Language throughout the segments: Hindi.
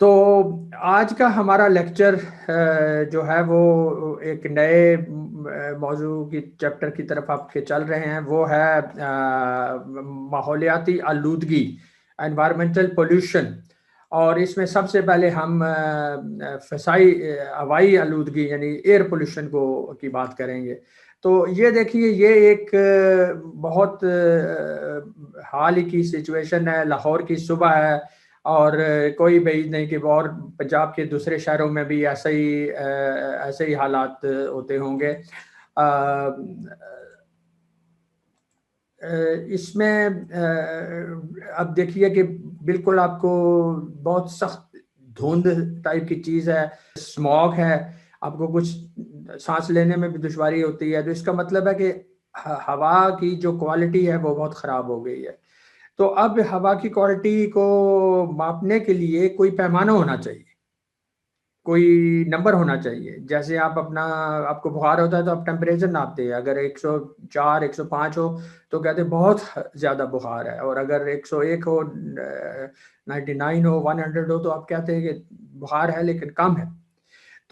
तो आज का हमारा लेक्चर जो है वो एक नए मौजू की चैप्टर की तरफ आपके चल रहे हैं। वो है माहौलियाती आलूदगी, एनवायरमेंटल पोल्यूशन। और इसमें सबसे पहले हम फसाई हवाई आलूदगी यानी एयर पोल्यूशन को की बात करेंगे। तो ये देखिए, ये एक बहुत हाल ही की सिचुएशन है। लाहौर की सुबह है और कोई भी नहीं कि और पंजाब के दूसरे शहरों में भी ऐसे ही हालात होते होंगे। अ, इसमें अब देखिए कि बिल्कुल आपको बहुत सख्त धुंध टाइप की चीज़ है, स्मॉग है, आपको कुछ सांस लेने में भी दुश्वारी होती है। तो इसका मतलब है कि हवा की जो क्वालिटी है वो बहुत ख़राब हो गई है। तो अब हवा की क्वालिटी को मापने के लिए कोई पैमाना होना चाहिए, कोई नंबर होना चाहिए। जैसे आप अपना आपको बुखार होता है तो आप टेम्परेचर नापते हैं। अगर 104 105 हो तो कहते हैं बहुत ज़्यादा बुखार है, और अगर 101 हो, 99 हो, 100 हो तो आप कहते हैं कि बुखार है लेकिन कम है।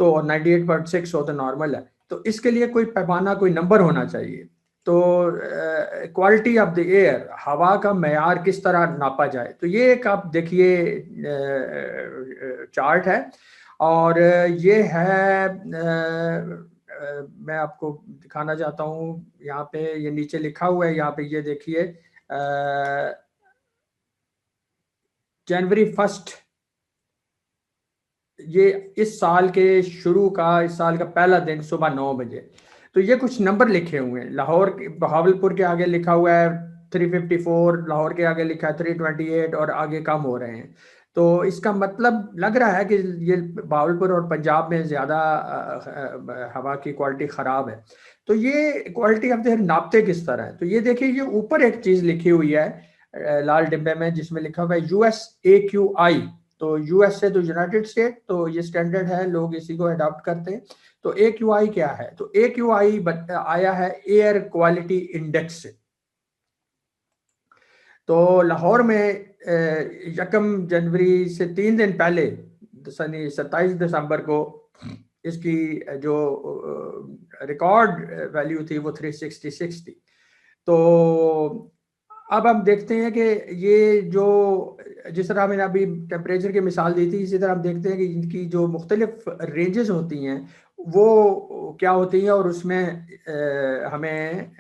तो 98.6 हो तो नॉर्मल है। तो इसके लिए कोई पैमाना, कोई नंबर होना चाहिए। तो क्वालिटी ऑफ द एयर, हवा का मेयार किस तरह नापा जाए, तो ये एक आप देखिए चार्ट है। और ये है मैं आपको दिखाना चाहता हूँ। यहाँ पे ये नीचे लिखा हुआ है, यहाँ पे ये देखिए, जनवरी 1, ये इस साल के शुरू का, इस साल का पहला दिन सुबह 9 बजे। तो ये कुछ नंबर लिखे हुए हैं। लाहौर बहावलपुर के आगे लिखा हुआ है 354, लाहौर के आगे लिखा है 328, और आगे कम हो रहे हैं। तो इसका मतलब लग रहा है कि ये बहावलपुर और पंजाब में ज़्यादा हवा की क्वालिटी ख़राब है। तो ये क्वालिटी अब देख नापते किस तरह है। तो ये देखिए, ये ऊपर एक चीज़ लिखी हुई है लाल डिब्बे में, जिसमें लिखा हुआ है USAQI। तो यूएस से तो यूनाइटेड स्टेट, तो ये स्टैंडर्ड है, लोग इसी को अडॉप्ट करते हैं। तो AQI क्या है? तो AQI आया है एयर क्वालिटी इंडेक्स से। तो लाहौर में 1 जनवरी से 3 दिन पहले, सनी 27 दिसंबर को, इसकी जो रिकॉर्ड वैल्यू थी वो 366 थी। तो अब हम देखते हैं कि ये जो, जिस तरह मैंने अभी टेम्परेचर की मिसाल दी थी, इसी तरह हम देखते हैं कि इनकी जो मुख्तलिफ रेंजेस होती हैं वो क्या होती हैं, और उसमें हमें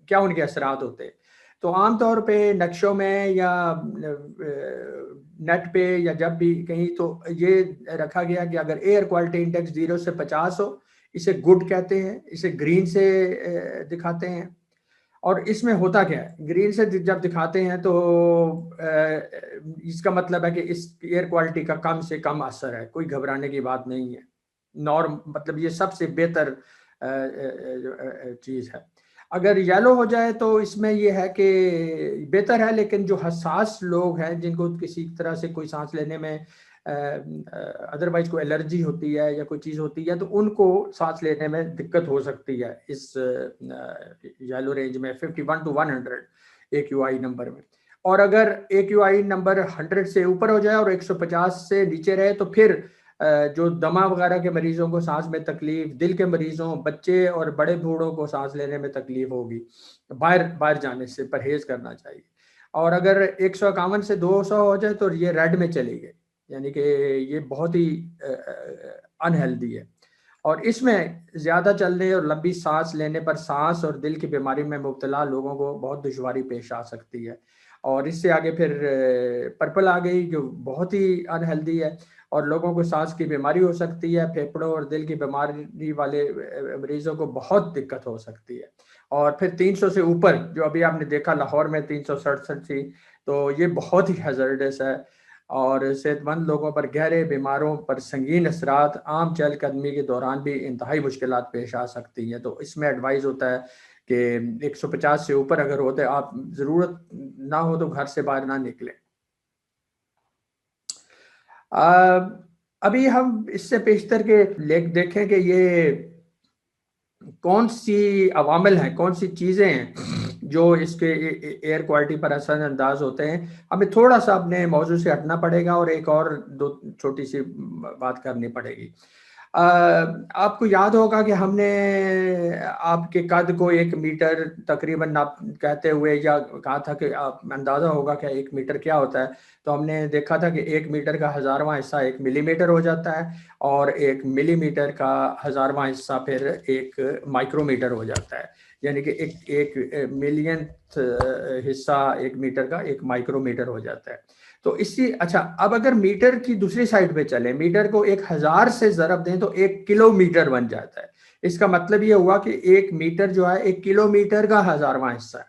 क्या उनके असरात होते हैं। तो आमतौर पे नक्शों में या नेट पे या जब भी कहीं, तो ये रखा गया कि अगर एयर क्वालिटी इंडेक्स 0 से 50 हो, इसे गुड कहते हैं, इसे ग्रीन से दिखाते हैं। और इसमें होता क्या है, ग्रीन से जब दिखाते हैं तो इसका मतलब है कि इस एयर क्वालिटी का कम से कम असर है, कोई घबराने की बात नहीं है। नॉर्म मतलब ये सबसे बेहतर चीज़ है। अगर येलो हो जाए तो इसमें यह है कि बेहतर है, लेकिन जो हसास लोग हैं, जिनको किसी तरह से कोई सांस लेने में अदरवाइज कोई एलर्जी होती है या कोई चीज़ होती है, तो उनको सांस लेने में दिक्कत हो सकती है इस येलो रेंज में 51 to 100 AQI नंबर में। और अगर AQI नंबर 100 से ऊपर हो जाए और 150 से नीचे रहे तो फिर जो दमा वगैरह के मरीजों को सांस में तकलीफ, दिल के मरीजों, बच्चे और बड़े बूढ़ों को सांस लेने में तकलीफ होगी। बाहर बाहर जाने से परहेज करना चाहिए। और अगर 151 से 200 हो जाए तो ये रेड में चली गई, यानी कि ये बहुत ही अनहेल्दी है। और इसमें ज़्यादा चलने और लंबी सांस लेने पर सांस और दिल की बीमारी में मुब्तला लोगों को बहुत दुश्वारी पेश आ सकती है। और इससे आगे फिर पर्पल आ गई, जो बहुत ही अनहेल्दी है, और लोगों को सांस की बीमारी हो सकती है। फेफड़ों और दिल की बीमारी वाले मरीजों को बहुत दिक्कत हो सकती है। और फिर 300 से ऊपर, जो अभी आपने देखा लाहौर में 367 थी, तो ये बहुत ही हैजर्डस है, और सेहतमंद लोगों पर, गहरे बीमारों पर संगीन असरात, आम चहलकदमी के दौरान भी इंतहाई मुश्किलात पेश आ सकती हैं। तो इसमें एडवाइस होता है कि 150 से ऊपर अगर होते, आप ज़रूरत ना हो तो घर से बाहर ना निकलें। अभी हम इससे पेशतर के लेख देखें कि ये कौन सी अवामिल हैं, कौन सी चीज़ें हैं जो इसके एयर क्वालिटी पर असरअंदाज होते हैं। हमें थोड़ा सा अपने मौजू से हटना पड़ेगा और एक और दो छोटी सी बात करनी पड़ेगी। आपको याद होगा कि हमने आपके कद को 1 मीटर तकरीबन नाप कहते हुए या कहा था कि आप अंदाज़ा होगा कि 1 मीटर क्या होता है। तो हमने देखा था कि 1 मीटर का 1000वां हिस्सा 1 मिलीमीटर हो जाता है और 1 मिलीमीटर का 1000वां हिस्सा फिर 1 माइक्रोमीटर हो जाता है। यानी कि एक मिलियंथ हिस्सा 1 मीटर का 1 माइक्रोमीटर हो जाता है। तो इसी अच्छा, अब अगर मीटर की दूसरी साइड पे चले, मीटर को 1000 से ज़रब दें तो 1 किलोमीटर बन जाता है। इसका मतलब ये हुआ कि 1 मीटर जो है 1 किलोमीटर का 1000वां हिस्सा है।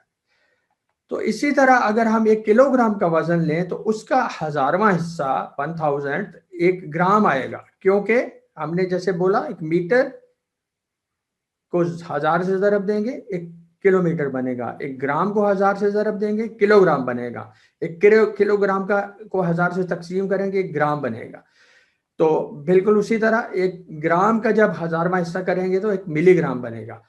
तो इसी तरह अगर हम 1 किलोग्राम का वजन लें तो उसका 1000वां हिस्सा 1000 1 ग्राम आएगा, क्योंकि हमने जैसे बोला 1 मीटर को 1000 से ज़रब देंगे 1 किलोमीटर बनेगा, 1 ग्राम को 1000 से ज़रब देंगे किलोग्राम बनेगा, 1 किलोग्राम का को 1000 से तकसीम करेंगे 1 ग्राम बनेगा। तो बिल्कुल उसी तरह 1 ग्राम का जब 1000वां हिस्सा करेंगे तो 1 मिलीग्राम बनेगा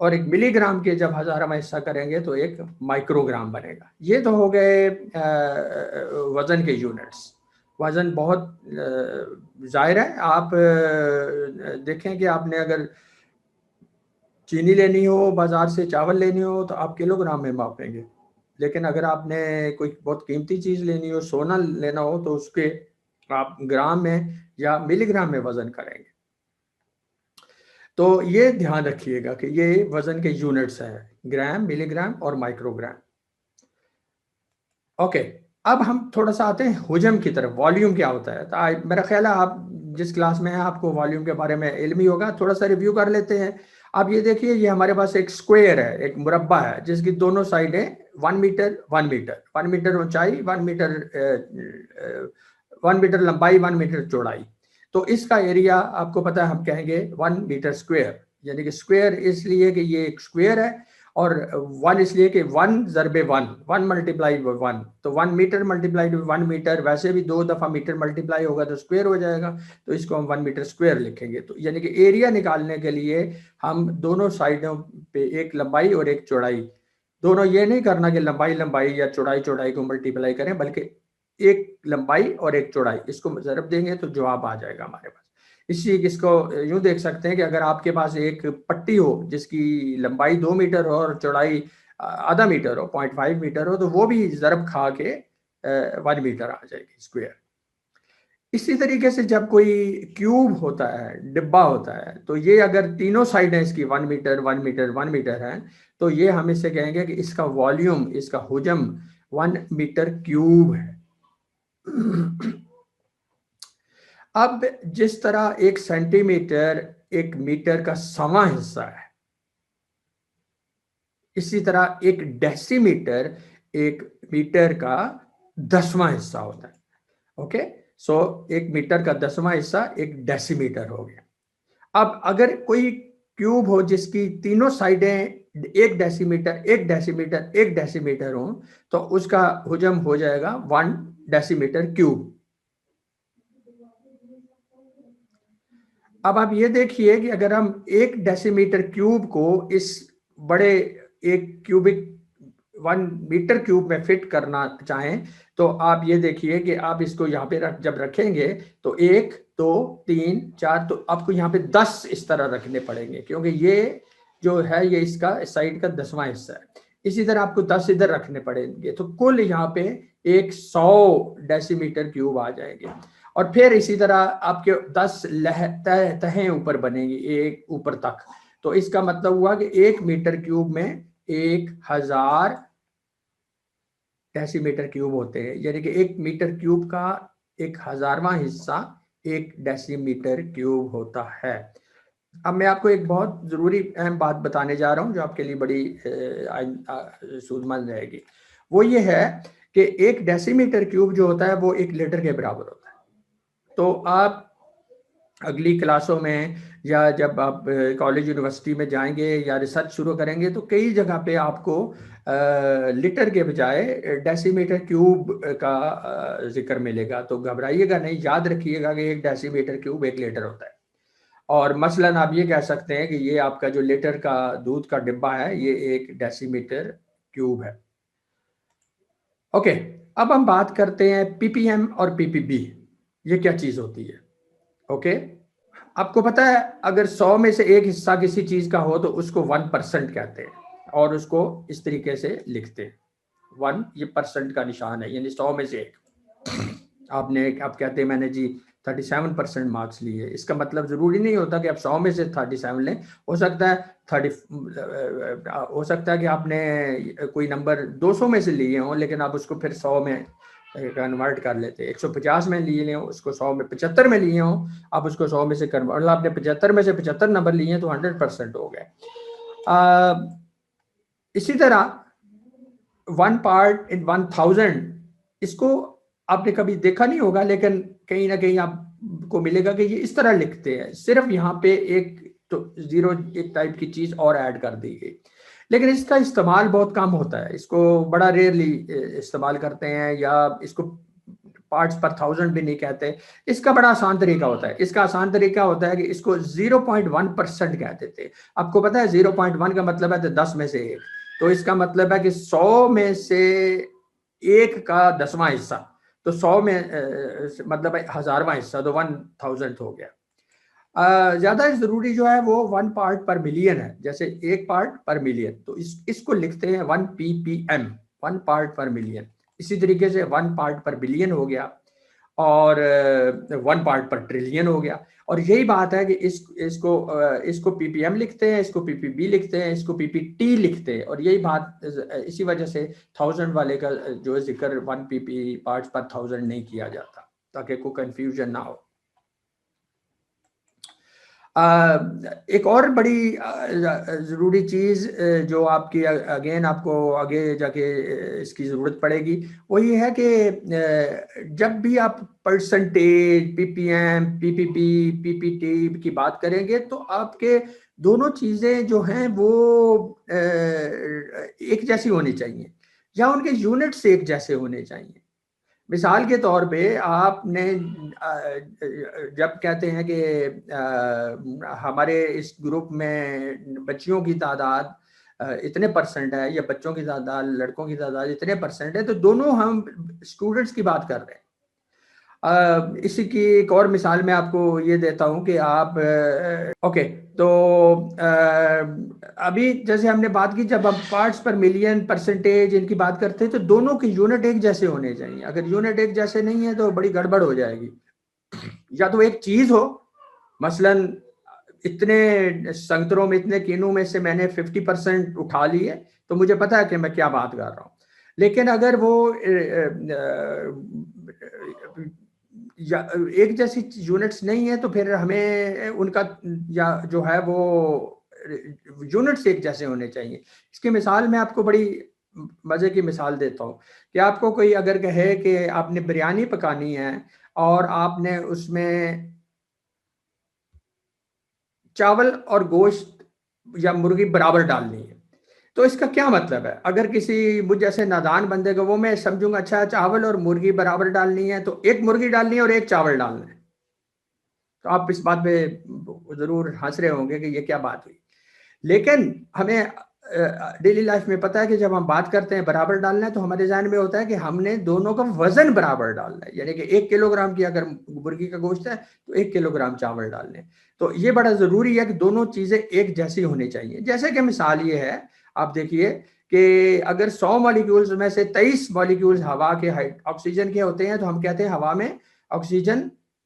और 1 मिलीग्राम के जब 1000वां हिस्सा करेंगे तो 1 माइक्रोग्राम बनेगा। ये तो हो गए वजन के यूनिट्स। वजन बहुत जाहिर है, आप देखें कि आपने अगर चीनी लेनी हो बाजार से, चावल लेनी हो तो आप किलोग्राम में मापेंगे, लेकिन अगर आपने कोई बहुत कीमती चीज़ लेनी हो, सोना लेना हो, तो उसके आप ग्राम में या मिलीग्राम में वजन करेंगे। तो ये ध्यान रखिएगा कि ये वजन के यूनिट्स हैं, ग्राम, मिलीग्राम और माइक्रोग्राम। ओके, अब हम थोड़ा सा आते हैं हुजम की तरफ। वॉल्यूम क्या होता है? तो मेरा ख्याल है आप जिस क्लास में हैं आपको वॉल्यूम के बारे में इल्म ही होगा। थोड़ा सा रिव्यू कर लेते हैं। आप ये देखिए, ये हमारे पास एक स्क्वायर है, एक मुरब्बा है जिसकी दोनों साइडें 1 मीटर 1 मीटर, 1 मीटर ऊंचाई, 1 मीटर लंबाई, 1 मीटर चौड़ाई। तो इसका एरिया आपको पता है, हम कहेंगे 1 मीटर स्क्वायर। यानी कि स्क्वायर इसलिए कि ये एक स्क्वायर है और 1 इसलिए कि 1 ज़रबे 1, 1 मल्टीप्लाई 1, तो 1 मीटर मल्टीप्लाई 1 मीटर, वैसे भी 2 दफ़ा मीटर मल्टीप्लाई होगा तो स्क्वायर हो जाएगा, तो इसको हम 1 मीटर स्क्वायर लिखेंगे। तो यानी कि एरिया निकालने के लिए हम दोनों साइडों पे एक लंबाई और एक चौड़ाई, दोनों ये नहीं करना कि लंबाई लंबाई या चौड़ाई चौड़ाई को मल्टीप्लाई करें, बल्कि एक लंबाई और एक चौड़ाई, इसको ज़रब देंगे तो जवाब आ जाएगा हमारे पास। इसी इसको यूं देख सकते हैं कि अगर आपके पास एक पट्टी हो जिसकी लंबाई 2 मीटर हो और चौड़ाई आधा मीटर हो, 0.5 मीटर हो, तो वो भी ज़रब खा के 1 मीटर आ जाएगी स्क्वायर। इसी तरीके से जब कोई क्यूब होता है, डिब्बा होता है, तो ये अगर तीनों साइडें इसकी 1 मीटर 1 मीटर 1 मीटर है, तो ये हम इससे कहेंगे कि इसका वॉल्यूम, इसका हुजम 1 मीटर क्यूब है। अब जिस तरह 1 सेंटीमीटर 1 मीटर का 1वां हिस्सा है, इसी तरह 1 डेसीमीटर 1 मीटर का 10वां हिस्सा होता है। ओके, सो 1 मीटर का 10वां हिस्सा 1 डेसीमीटर हो गया। अब अगर कोई क्यूब हो जिसकी तीनों साइडें 1 डेसीमीटर 1 डेसीमीटर 1 डेसीमीटर हो, तो उसका हुजम हो जाएगा 1 डेसीमीटर क्यूब। अब आप ये देखिए कि अगर हम 1 डेसीमीटर क्यूब को इस बड़े 1 क्यूबिक 1 मीटर क्यूब में फिट करना चाहें, तो आप ये देखिए कि आप इसको यहाँ पे जब रखेंगे तो 1 2 3 4, तो आपको यहाँ पे 10 इस तरह रखने पड़ेंगे, क्योंकि ये जो है ये इसका साइड का 10वां हिस्सा है। इसी तरह आपको 10 इधर रखने पड़ेंगे, तो कुल यहाँ पे 100 डेसीमीटर क्यूब आ जाएंगे। और फिर इसी तरह आपके 10 तहें ऊपर बनेगी, एक ऊपर तक। तो इसका मतलब हुआ कि 1 मीटर क्यूब में 1000 डेसीमीटर क्यूब होते हैं, यानी कि 1 मीटर क्यूब का 1000वां हिस्सा 1 डेसीमीटर क्यूब होता है। अब मैं आपको एक बहुत ज़रूरी अहम बात बताने जा रहा हूँ जो आपके लिए बड़ी सूझमंद रहेगी। वो ये है कि 1 डेसीमीटर क्यूब जो होता है वो 1 लीटर के बराबर होता है। तो आप अगली क्लासों में या जब आप कॉलेज यूनिवर्सिटी में जाएंगे या रिसर्च शुरू करेंगे, तो कई जगह पे आपको लीटर के बजाय डेसीमीटर क्यूब का जिक्र मिलेगा। तो घबराइएगा नहीं, याद रखिएगा कि 1 डेसीमीटर क्यूब 1 लीटर होता है। और मसलन आप ये कह सकते हैं कि ये आपका जो लीटर का दूध का डिब्बा है ये 1 डेसीमीटर क्यूब है। ओके, अब हम बात करते हैं पीपीएम और पीपीबी, ये क्या चीज होती है। ओके, आपको पता है अगर 100 में से एक हिस्सा किसी चीज का हो तो उसको 1% कहते हैं और उसको इस तरीके से लिखते हैं। 1 ये परसेंट का निशान है, यानी 100 में से एक। आपने आप कहते हैं मैंने जी 37% मार्क्स लिए, इसका मतलब जरूरी नहीं होता कि आप 100 में से 37 लें। हो सकता है 30 हो सकता है कि आपने कोई नंबर 200 में से लिए हों लेकिन आप उसको फिर 100 में कन्वर्ट कर लेते। 150 में लिए हों उसको 100 में, 75 में लिए हों आप उसको 100 में से कन्वर्ट, मतलब आपने 75 में से 75 नंबर लिए हैं तो 100% हो गए। इसी तरह 1 पार्ट इन 1000, इसको आपने कभी देखा नहीं होगा लेकिन कहीं ना कहीं आपको मिलेगा कि ये इस तरह लिखते हैं, सिर्फ यहाँ पे एक तो जीरो एक टाइप की चीज और ऐड कर दी गई, लेकिन इसका इस्तेमाल बहुत कम होता है, इसको बड़ा रेयरली इस्तेमाल करते हैं, या इसको पार्ट्स पर 1000 भी नहीं कहते। इसका बड़ा आसान तरीका होता है, इसका आसान तरीका होता है कि इसको 0.1% कह देते हैं। आपको पता है 0.1 का मतलब है 10 में से एक, तो इसका मतलब है कि 100 में से एक का 10वां हिस्सा, तो 100 में मतलब 1000वां हिस्सा, तो 1000 हो गया। ज्यादा जरूरी जो है वो 1 पार्ट पर मिलियन है, जैसे 1 पार्ट पर मिलियन, तो इसको लिखते हैं 1 ppm, 1 पार्ट पर मिलियन। इसी तरीके से 1 पार्ट पर बिलियन हो गया और 1 पार्ट पर ट्रिलियन हो गया। और यही बात है कि इसको पीपीएम लिखते हैं, इसको पीपीबी लिखते हैं, इसको पीपीटी लिखते हैं, और यही बात इसी वजह से 1000 वाले का जो जिक्र 1 पीपी पार्ट्स पर 1000 नहीं किया जाता, ताकि कोई कंफ्यूजन ना हो। एक और बड़ी ज़रूरी चीज़ जो आपकी अगेन आपको आगे जाके इसकी ज़रूरत पड़ेगी, वो ये है कि जब भी आप परसेंटेज, पीपीएम, पीपीबी, पीपीटी की बात करेंगे तो आपके दोनों चीज़ें जो हैं वो एक जैसी होनी चाहिए या उनके यूनिट्स एक जैसे होने चाहिए। मिसाल के तौर पे आपने जब कहते हैं कि हमारे इस ग्रुप में बच्चियों की तादाद इतने परसेंट है या बच्चों की तादाद, लड़कों की तादाद इतने परसेंट है, तो दोनों हम स्टूडेंट्स की बात कर रहे हैं। इसी की एक और मिसाल मैं आपको ये देता हूं कि आप ओके, तो अभी जैसे हमने बात की, जब हम पार्ट्स पर मिलियन, परसेंटेज इनकी बात करते हैं तो दोनों के यूनिट एक जैसे होने चाहिए। अगर यूनिट एक जैसे नहीं है तो बड़ी गड़बड़ हो जाएगी। या तो एक चीज हो, मसलन इतने संगतरों में, इतने किनों में से मैंने 50% उठा लिए, तो मुझे पता है कि मैं क्या बात कर रहा हूं। लेकिन अगर वो या एक जैसी यूनिट्स नहीं है तो फिर हमें उनका या जो है वो यूनिट्स एक जैसे होने चाहिए। इसकी मिसाल मैं आपको बड़ी मजे की मिसाल देता हूँ कि आपको कोई अगर कहे कि आपने बिरयानी पकानी है और आपने उसमें चावल और गोश्त या मुर्गी बराबर डालनी है, तो इसका क्या मतलब है। अगर किसी मुझ जैसे नादान बंदे को वो मैं समझूंगा अच्छा चावल और मुर्गी बराबर डालनी है तो एक मुर्गी डालनी है और एक चावल डालना है, तो आप इस बात पे जरूर हंस रहे होंगे कि ये क्या बात हुई। लेकिन हमें डेली लाइफ में पता है कि जब हम बात करते हैं बराबर डालना है तो हमारे ज़हन में होता है कि हमने दोनों का वजन बराबर डालना है, यानी कि 1 किलोग्राम की अगर मुर्गी का गोश्त है तो 1 किलोग्राम चावल डालने। तो ये बड़ा ज़रूरी है कि दोनों चीज़ें एक जैसी होनी चाहिए। जैसे कि मिसाल ये है, आप देखिए कि अगर 100 मॉलिक्यूल्स में से 23 मॉलिक्यूल्स हवा के ऑक्सीजन के होते हैं तो हम कहते हैं हवा में ऑक्सीजन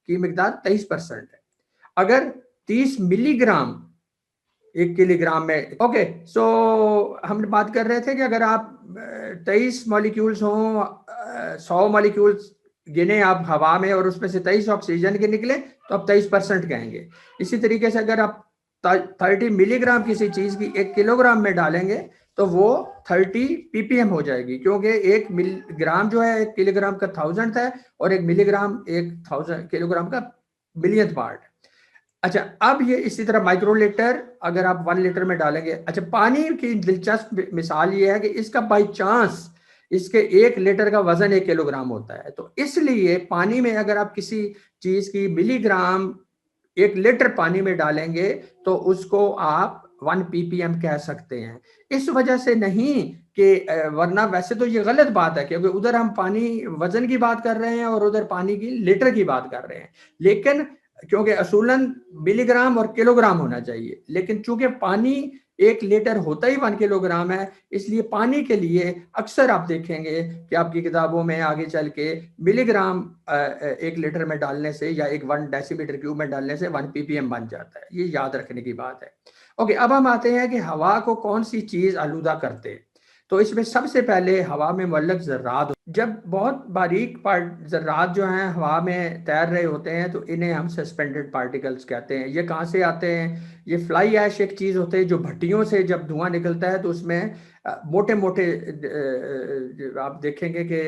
की मिकदार 23% है। अगर 30 मिलीग्राम 1 किलोग्राम में, ओके, सो हम बात कर रहे थे कि अगर आप 23 मॉलिक्यूल्स हों, 100 मॉलिक्यूल्स गिने आप हवा में और उसमें से 23 ऑक्सीजन के निकले तो आप 23% कहेंगे। इसी तरीके से अगर आप 30 मिलीग्राम किसी चीज की 1 किलोग्राम में डालेंगे तो वो 30 पीपीएम हो जाएगी, क्योंकि 1 मिलीग्राम जो है 1 किलोग्राम का 1000 है और 1 मिलीग्राम 1000 किलोग्राम का बिलियन पार्ट। अच्छा, अब ये इसी तरह माइक्रो लीटर अगर आप 1 लीटर में डालेंगे। अच्छा, पानी की दिलचस्प मिसाल ये है कि इसका बाई चांस इसके 1 लीटर का वजन 1 किलोग्राम होता है, तो इसलिए पानी में अगर आप किसी चीज की मिलीग्राम 1 लीटर पानी में डालेंगे तो उसको आप 1 ppm कह सकते हैं। इस वजह से नहीं कि वरना वैसे तो ये गलत बात है, क्योंकि उधर हम पानी वजन की बात कर रहे हैं और उधर पानी की लीटर की बात कर रहे हैं, लेकिन क्योंकि असूलन मिलीग्राम और किलोग्राम होना चाहिए, लेकिन चूंकि पानी 1 लीटर होता ही 1 किलोग्राम है, इसलिए पानी के लिए अक्सर आप देखेंगे कि आपकी किताबों में आगे चल के मिलीग्राम 1 लीटर में डालने से या 1 डेसीमीटर क्यूब में डालने से 1 ppm बन जाता है। ये याद रखने की बात है। ओके, अब हम आते हैं कि हवा को कौन सी चीज आलूदा करते हैं। तो इसमें सबसे पहले हवा में मुअल्लक ज़र्रात, जब बहुत बारीक ज़र्रात जो हैं हवा में तैर रहे होते हैं तो इन्हें हम सस्पेंडेड पार्टिकल्स कहते हैं। ये कहाँ से आते हैं? ये फ्लाई ऐश एक चीज़ होते हैं जो भट्टियों से जब धुआं निकलता है तो उसमें मोटे मोटे आप देखेंगे कि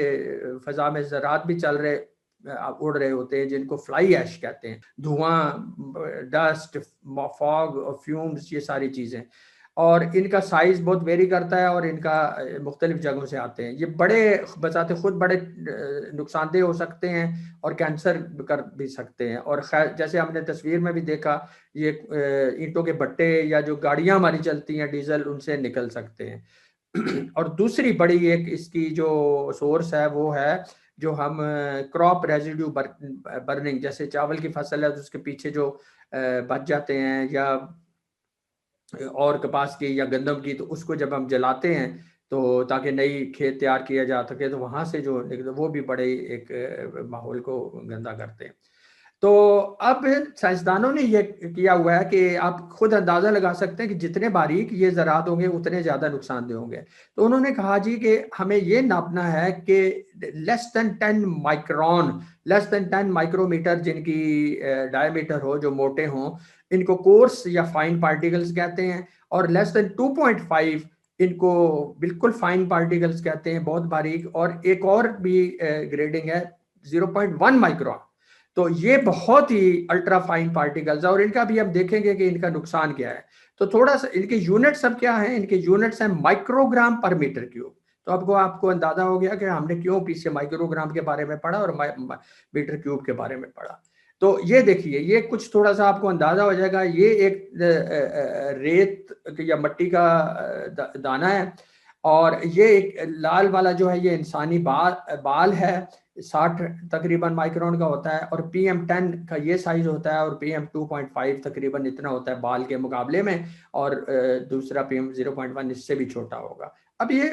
फजा में ज़र्रात भी चल रहे उड़ रहे होते हैं, जिनको फ्लाई ऐश कहते हैं। धुआं, डस्ट, फॉग और फ्यूम्स, ये सारी चीज़ें, और इनका साइज बहुत वेरी करता है और इनका मुख्तलिफ जगहों से आते हैं। ये बड़े बजाते खुद बड़े नुकसानदेह हो सकते हैं और कैंसर कर भी सकते हैं। और खैर, जैसे हमने तस्वीर में भी देखा, ये ईंटों के भट्टे या जो गाड़ियां हमारी चलती हैं डीजल, उनसे निकल सकते हैं। और दूसरी बड़ी एक इसकी जो सोर्स है वो है जो हम क्रॉप रेजिड्यू बर्निंग, जैसे चावल की फसल है तो उसके पीछे जो बच जाते हैं, या और कपास की या गंदम की, तो उसको जब हम जलाते हैं तो ताकि नई खेत तैयार किया जा सके, तो वहां से जो वो भी बड़े एक माहौल को गंदा करते हैं। तो अब साइंसदानों ने ये किया हुआ है कि आप खुद अंदाजा लगा सकते हैं कि जितने बारीक ये ज़रात होंगे उतने ज़्यादा नुकसानदेह होंगे। तो उन्होंने कहा जी कि हमें ये नापना है कि less than 10 micron, less than 10 micrometre जिनकी डायमीटर हो, जो मोटे हों, इनको कोर्स या फाइन पार्टिकल्स कहते हैं। और लेस देन 2.5 इनको बिल्कुल फाइन पार्टिकल्स कहते हैं, बहुत बारीक। और एक और भी ग्रेडिंग है 0.1 माइक्रोन। तो ये बहुत ही अल्ट्रा फाइन पार्टिकल्स है, और इनका भी हम देखेंगे कि इनका नुकसान क्या है। तो थोड़ा सा इनके यूनिट सब क्या है, इनके यूनिट्स हैं माइक्रोग्राम पर मीटर क्यूब। तो आपको अंदाजा हो गया कि हमने क्यों पीछे माइक्रोग्राम के बारे में पढ़ा और मीटर क्यूब के बारे में पढ़ा। तो ये देखिए, ये कुछ थोड़ा सा आपको अंदाजा हो जाएगा। ये एक रेत या मट्टी का दाना है, और ये एक लाल वाला जो है ये इंसानी बाल है, 60 तकरीबन माइक्रोन का होता है। और PM10 का ये साइज होता है, और PM2.5 तकरीबन इतना होता है बाल के मुकाबले में, और दूसरा PM0.1 इससे भी छोटा होगा। अब ये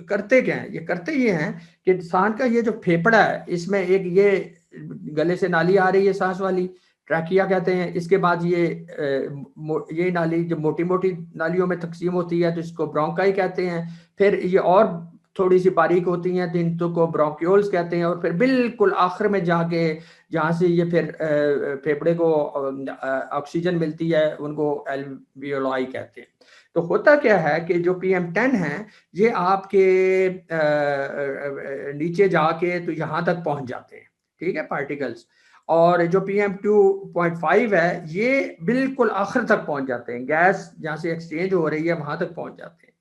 करते क्या है? ये करते ये हैं कि इंसान का ये जो फेफड़ा है, इसमें एक ये गले से नाली आ रही है सांस वाली, ट्रैकिया कहते हैं। इसके बाद ये नाली जो मोटी मोटी नालियों में तकसीम होती है तो इसको ब्रोंकाई कहते हैं। फिर ये और थोड़ी सी बारीक होती हैं तो इनको ब्रोंक्यूल्स कहते हैं। और फिर बिल्कुल आखिर में जाके जहाँ से ये फिर फेफड़े को ऑक्सीजन मिलती है, उनको एल्वियोलाई कहते हैं। तो होता क्या है कि जो PM10 है ये आपके नीचे जाके तो यहाँ तक पहुँच जाते हैं, ठीक है, पार्टिकल्स। और जो PM2.5 है ये बिल्कुल आखिर तक पहुंच जाते हैं, गैस जहाँ से एक्सचेंज हो रही है वहां तक पहुंच जाते हैं।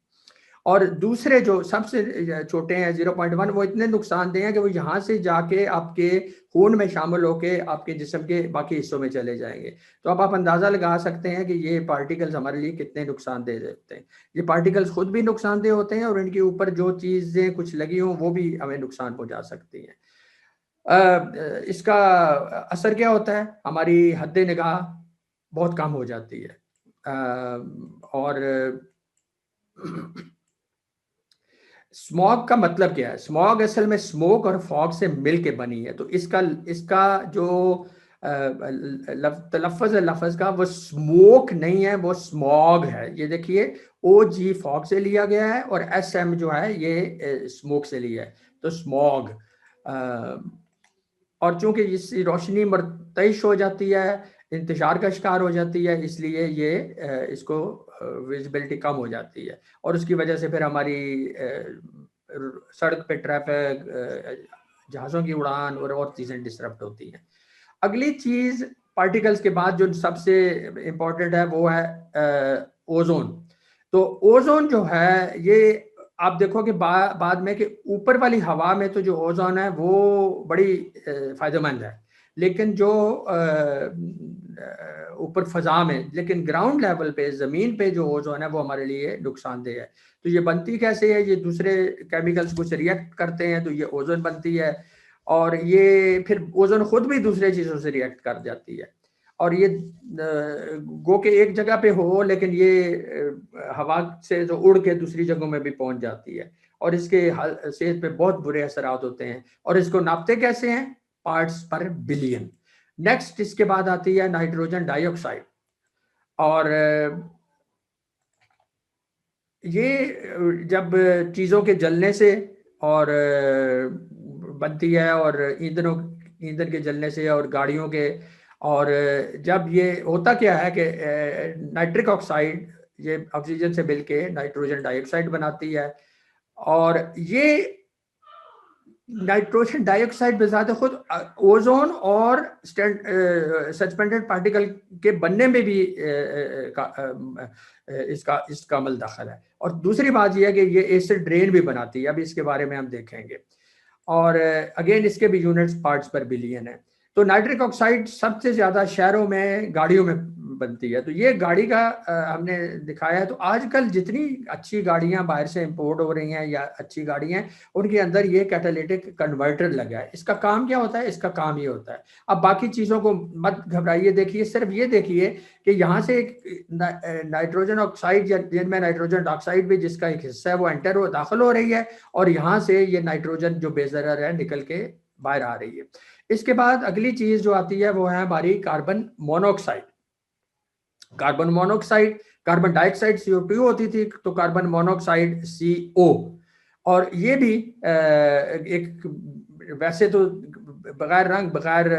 और दूसरे जो सबसे छोटे हैं 0.1, वो इतने नुकसानदेह हैं कि वो यहाँ से जाके आपके खून में शामिल होके आपके जिस्म के बाकी हिस्सों में चले जाएंगे। तो अब आप अंदाजा लगा सकते हैं कि ये पार्टिकल्स हमारे लिए कितने नुकसानदेह होते हैं। ये पार्टिकल्स खुद भी नुकसानदेह होते हैं, और इनके ऊपर जो चीजें कुछ लगी हों वो भी हमें नुकसान पहुंचा सकती हैं। इसका असर क्या होता है? हमारी हद निगाह बहुत कम हो जाती है। और स्मॉग का मतलब क्या है? स्मॉग असल में स्मोक और फॉग से मिल के बनी है। तो इसका जो तलफ़्फ़ुज़ है लफ्ज़ का, वो स्मोक नहीं है, वो स्मॉग है। ये देखिए, OG फॉग से लिया गया है और SM जो है ये स्मोक से लिया है, तो स्मॉग। और चूंकि इसकी रोशनी मर्तइश हो जाती है, इंतशार का शिकार हो जाती है, इसलिए ये इसको विजिबिलिटी कम हो जाती है, और उसकी वजह से फिर हमारी सड़क पे ट्रैफिक, जहाज़ों की उड़ान और चीज़ें डिस्टर्ब होती हैं। अगली चीज़ पार्टिकल्स के बाद जो सबसे इम्पोर्टेंट है वो है ओजोन। तो ओजोन जो है ये आप देखो कि बाद में कि ऊपर वाली हवा में तो जो ओजोन है वो बड़ी फायदेमंद है, लेकिन जो ऊपर फजा में, लेकिन ग्राउंड लेवल पे ज़मीन पे जो ओजोन है वो हमारे लिए नुकसानदेह है। तो ये बनती कैसे है, ये दूसरे केमिकल्स कुछ रिएक्ट करते हैं तो ये ओजोन बनती है, और ये फिर ओजोन खुद भी दूसरे चीज़ों से रिएक्ट कर जाती है, और ये गो के एक जगह पे हो लेकिन ये हवा से जो उड़ के दूसरी जगहों में भी पहुंच जाती है, और इसके सेहत पे बहुत बुरे असरात होते हैं। और इसको नापते कैसे हैं, पार्ट्स पर बिलियन। नेक्स्ट इसके बाद आती है नाइट्रोजन डाइऑक्साइड, और ये जब चीज़ों के जलने से और बनती है, और ईंधन के जलने से और गाड़ियों के, और जब ये होता क्या है कि नाइट्रिक ऑक्साइड ये ऑक्सीजन से मिलके नाइट्रोजन डाइऑक्साइड बनाती है, और ये नाइट्रोजन डाइऑक्साइड बेज़ात खुद ओजोन और सस्पेंडेड पार्टिकल के बनने में भी इसका अमल दाखिल है। और दूसरी बात यह है कि ये एसिड रेन भी बनाती है, अभी इसके बारे में हम देखेंगे। और अगेन इसके भी यूनिट्स पार्ट्स पर बिलियन है। तो नाइट्रिक ऑक्साइड सबसे ज़्यादा शहरों में, गाड़ियों में बनती है। तो ये गाड़ी का हमने दिखाया है। तो आजकल जितनी अच्छी गाड़ियां बाहर से इंपोर्ट हो रही हैं या अच्छी गाड़ियां, उनके अंदर ये कैटालिटिक कन्वर्टर लगा है। इसका काम क्या होता है, इसका काम ये होता है, अब बाकी चीज़ों को मत घबराइए, देखिए सिर्फ ये देखिए कि यहाँ से एक नाइट्रोजन ऑक्साइड या जिनमें नाइट्रोजन डाइऑक्साइड भी जिसका एक हिस्सा है वो एंटर हो दाखिल हो रही है, और यहाँ से ये नाइट्रोजन जो बेजरर है निकल के बाहर आ रही है। इसके बाद अगली चीज़ जो आती है वो है हमारी carbon monoxide. Carbon monoxide, carbon dioxide CO2 होती थी, तो कार्बन मोनोऑक्साइड CO। और ये भी एक वैसे तो बगैर रंग बगैर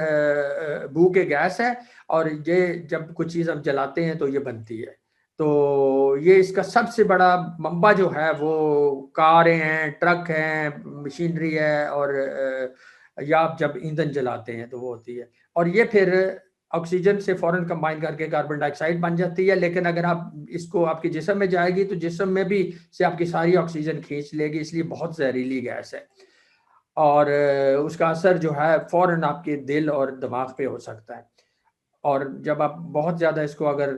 बू के गैस है, और ये जब कुछ चीज़ हम जलाते हैं तो ये बनती है। तो ये इसका सबसे बड़ा मंबा जो है वो कारें हैं, ट्रक हैं, मशीनरी है, और या आप जब ईंधन जलाते हैं तो वो होती है। और ये फिर ऑक्सीजन से फौरन कंबाइन करके कार्बन डाइऑक्साइड बन जाती है। लेकिन अगर आप इसको आपके जिस्म में जाएगी तो जिस्म में भी से आपकी सारी ऑक्सीजन खींच लेगी, इसलिए बहुत जहरीली गैस है, और उसका असर जो है फौरन आपके दिल और दिमाग पे हो सकता है। और जब आप बहुत ज़्यादा इसको अगर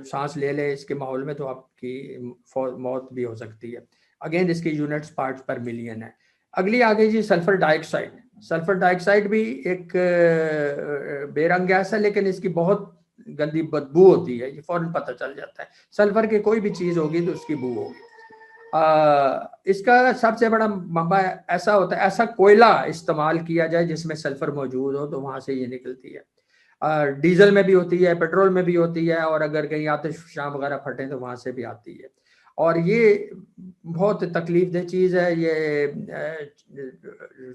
सांस ले ले इसके माहौल में तो आपकी मौत भी हो सकती है। अगेन इसके यूनिट्स पार्ट्स पर मिलियन है। अगली आगे जी सल्फर डाइऑक्साइड। सल्फर डाइऑक्साइड भी एक बेरंग गैस है, लेकिन इसकी बहुत गंदी बदबू होती है, ये फौरन पता चल जाता है। सल्फर की कोई भी चीज़ होगी तो उसकी बू होगी। इसका सबसे बड़ा मंबा ऐसा होता है, ऐसा कोयला इस्तेमाल किया जाए जिसमें सल्फर मौजूद हो तो वहाँ से ये निकलती है। डीजल में भी होती है, पेट्रोल में भी होती है, और अगर कहीं आतिशफ़शां वगैरह फटे तो वहाँ से भी आती है। और ये बहुत तकलीफ दह चीज़ है, ये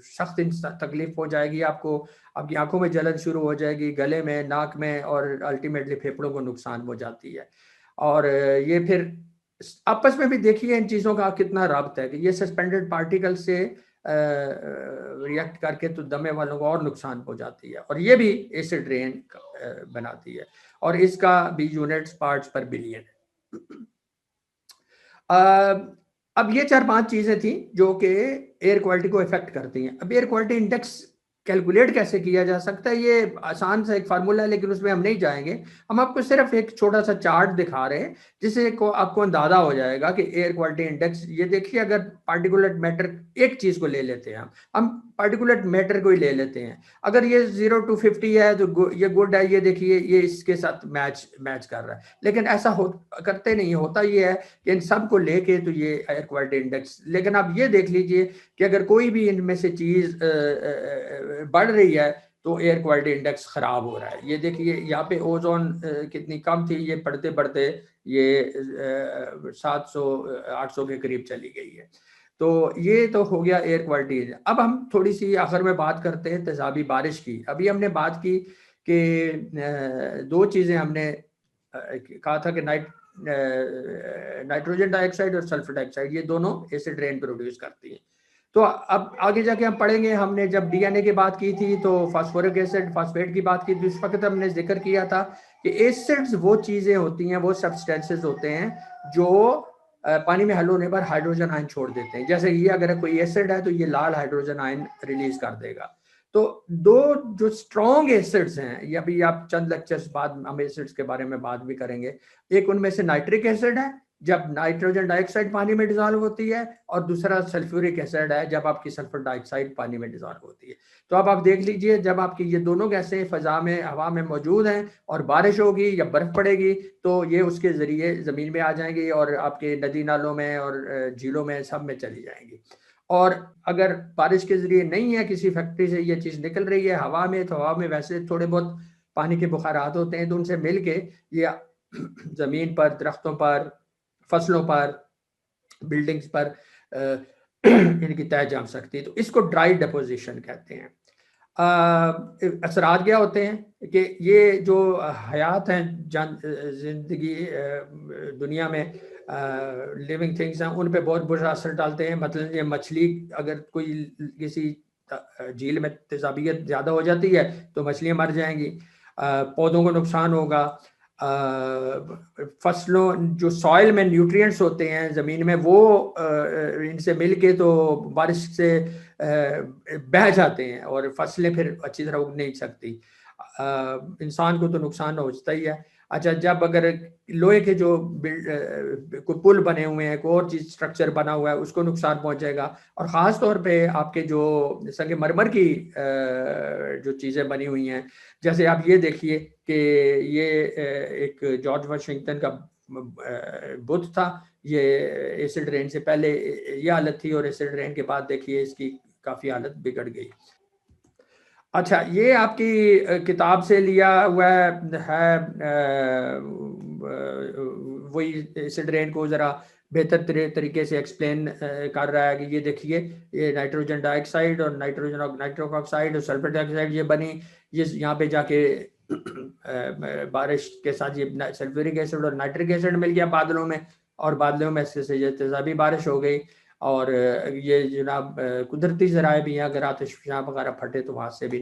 सख्त तकलीफ हो जाएगी आपको, आपकी आंखों में जलन शुरू हो जाएगी, गले में, नाक में, और अल्टीमेटली फेफड़ों को नुकसान हो जाती है। और ये फिर आपस में भी देखिए इन चीज़ों का कितना रब्त है कि ये सस्पेंडेड पार्टिकल से रिएक्ट करके तो दमे वालों को और नुकसान पहुंचाती है, और ये भी एसिड रेन बनाती है, और इसका भी यूनिट्स पार्ट्स पर बिलियन है। अब ये 4-5 चीजें थी जो कि एयर क्वालिटी को इफेक्ट करती हैं। अब एयर क्वालिटी इंडेक्स कैलकुलेट कैसे किया जा सकता है, ये आसान सा एक फार्मूला है, लेकिन उसमें हम नहीं जाएंगे। हम आपको सिर्फ एक छोटा सा चार्ट दिखा रहे हैं जिससे आपको अंदाजा हो जाएगा कि एयर क्वालिटी इंडेक्स, ये देखिए अगर पार्टिकुलेट मैटर एक चीज को ले लेते हैं, हम पार्टिकुलेट मैटर को ही ले लेते हैं, अगर ये 0 to 50 है तो ये गुड है, ये देखिए ये इसके साथ मैच कर रहा है। लेकिन ऐसा करते नहीं, होता ये है कि इन सब को लेके तो ये एयर क्वालिटी इंडेक्स। लेकिन आप ये देख लीजिए कि अगर कोई भी इनमें से चीज बढ़ रही है तो एयर क्वालिटी इंडेक्स खराब हो रहा है। ये देखिए यहाँ पे ओजोन कितनी कम थी, ये बढ़ते बढ़ते ये 700-800 के करीब चली गई है। तो ये तो हो गया एयर क्वालिटी। अब हम थोड़ी सी आखिर में बात करते हैं तेजाबी बारिश की। अभी हमने बात की कि दो चीज़ें हमने कहा था कि नाइट्रोजन डाइऑक्साइड और सल्फर डाइऑक्साइड, ये दोनों एसिड रेन प्रोड्यूस करती हैं। तो अब आगे जाके हम पढ़ेंगे, हमने जब डीएनए की बात की थी तो फास्फोरिक एसिड, फास्फेट की बात की थी, उस वक्त हमने जिक्र किया था कि एसिड्स वो चीज़ें होती हैं, वो सब्सटेंसेस होते हैं जो पानी में हल होने पर हाइड्रोजन आयन छोड़ देते हैं। जैसे ये अगर कोई एसिड है तो ये लाल हाइड्रोजन आयन रिलीज कर देगा। तो दो जो स्ट्रॉन्ग एसिड्स हैं, ये अभी आप चंद लेक्चर्स बाद हम एसिड्स के बारे में बात भी करेंगे। एक उनमें से नाइट्रिक एसिड है, जब नाइट्रोजन डाइऑक्साइड पानी में डिजॉल्व होती है, और दूसरा सल्फ्यूरिक एसिड है, जब आपकी सल्फर डाइऑक्साइड पानी में डिजॉल्व होती है। तो अब आप देख लीजिए, जब आपकी ये दोनों गैसें फजा में, हवा में मौजूद हैं और बारिश होगी या बर्फ पड़ेगी, तो ये उसके जरिए ज़मीन में आ जाएंगी और आपके नदी नालों में और झीलों में सब में चली जाएंगी। और अगर बारिश के जरिए नहीं है, किसी फैक्ट्री से ये चीज़ निकल रही है हवा में, तो हवा में वैसे थोड़े बहुत पानी के बुखारात होते हैं, तो उनसे मिल के ये ज़मीन पर, दरख्तों पर, फसलों पर, बिल्डिंग्स पर इनकी तय जम सकती है। तो इसको ड्राई डिपोजिशन कहते हैं। असरात क्या होते हैं कि ये जो हयात हैं, जिंदगी दुनिया में लिविंग थिंग्स हैं, उन पे बहुत बुरा असर डालते हैं। मतलब ये मछली, अगर कोई किसी झील में तेजाबियत ज़्यादा हो जाती है तो मछलियाँ मर जाएंगी, पौधों को नुकसान होगा, फसलों, जो सॉइल में न्यूट्रिएंट्स होते हैं ज़मीन में, वो इनसे मिल के तो बारिश से बह जाते हैं और फसलें फिर अच्छी तरह उग नहीं सकती। इंसान को तो नुकसान होता ही है। अच्छा, जब अगर लोहे के जो कोई पुल बने हुए हैं, कोई और चीज स्ट्रक्चर बना हुआ है, उसको नुकसान पहुंचेगा। और ख़ास तौर पे आपके जो संगमरमर की जो चीज़ें बनी हुई हैं, जैसे आप ये देखिए कि ये एक जॉर्ज वाशिंगटन का बुत था। ये एसिड रेन से पहले ये हालत थी और एसिड रेन के बाद देखिए इसकी काफ़ी हालत बिगड़ गई। अच्छा, ये आपकी किताब से लिया हुआ है, वही एसिड रेन को ज़रा बेहतर तरीके से एक्सप्लेन कर रहा है कि ये देखिए, ये नाइट्रोजन डाइऑक्साइड और नाइट्रोक ऑक्साइड और सल्फर डाइऑक्साइड ये बनी, ये यहाँ पे जाके बारिश के साथ ये सल्फ्यूरिक एसिड और नाइट्रिक एसिड मिल गया बादलों में, और बादलों में से ये तेजाबी बारिश हो गई। और ये जनाब कुदरती ज़राए भी हैं, अगर आतिशफ़शां वगैरह फटे तो वहाँ से भी